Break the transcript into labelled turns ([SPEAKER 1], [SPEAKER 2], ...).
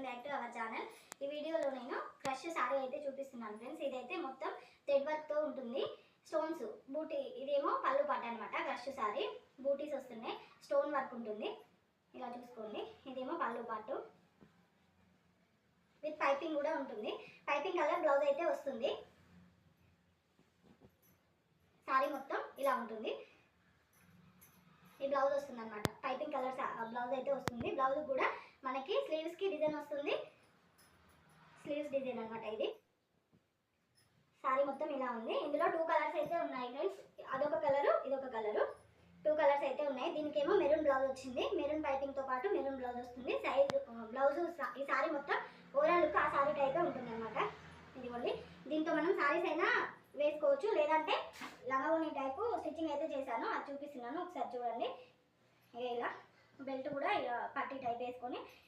[SPEAKER 1] Welcome back to our channel. ఈ వీడియోలో నేను క్రష్ సారీ అయితే చూపిస్తున్నాను ఫ్రెండ్స్. ఇదైతే మొత్తం థ్రెడ్ వర్క్తో ఉంటుంది. స్టోన్స్ బూటీ, ఇదేమో పళ్ళు పాట అనమాట. క్రష్ సారీ బూటీస్ వస్తున్నాయి, స్టోన్ వర్క్ ఉంటుంది. ఇలా చూసుకోండి, ఇదేమో పళ్ళు పాటు విత్ పైపింగ్ కూడా ఉంటుంది. పైపింగ్ కలర్ బ్లౌజ్ అయితే వస్తుంది. సారీ మొత్తం ఇలా ఉంటుంది. ఈ బ్లౌజ్ వస్తుంది అనమాట. పైపింగ్ కలర్ బ్లౌజ్ అయితే వస్తుంది. బ్లౌజ్ కూడా మనకి స్లీవ్స్కి డిజైన్ వస్తుంది. స్లీవ్స్ డిజైన్ అనమాట. ఇది సారీ మొత్తం ఇలా ఉంది. ఇందులో 2 కలర్స్ అయితే ఉన్నాయి ఫ్రెండ్స్. అదొక కలరు, ఇదొక కలరు. 2 కలర్స్ అయితే ఉన్నాయి. దీనికేమో మెరూన్ బ్లౌజ్ వచ్చింది. మెరూన్ పైపింగ్తో పాటు మెరూన్ బ్లౌజ్ వస్తుంది. సైజ్ బ్లౌజ్ ఈ సారీ మొత్తం ఓవరాల్ లుక్ ఆ సారీ టైపే ఉంటుంది అనమాట. ఇదిగోండి, దీంతో మనం సారీస్ అయినా వేసుకోవచ్చు, లేదంటే లంగావోని టైపు స్టిచ్చింగ్ అయితే చేశాను, అది చూపిస్తున్నాను, ఒకసారి చూడండి. ఇలా బెల్ట్ కూడా ఇలా పట్టీ టైప్ వేసుకొని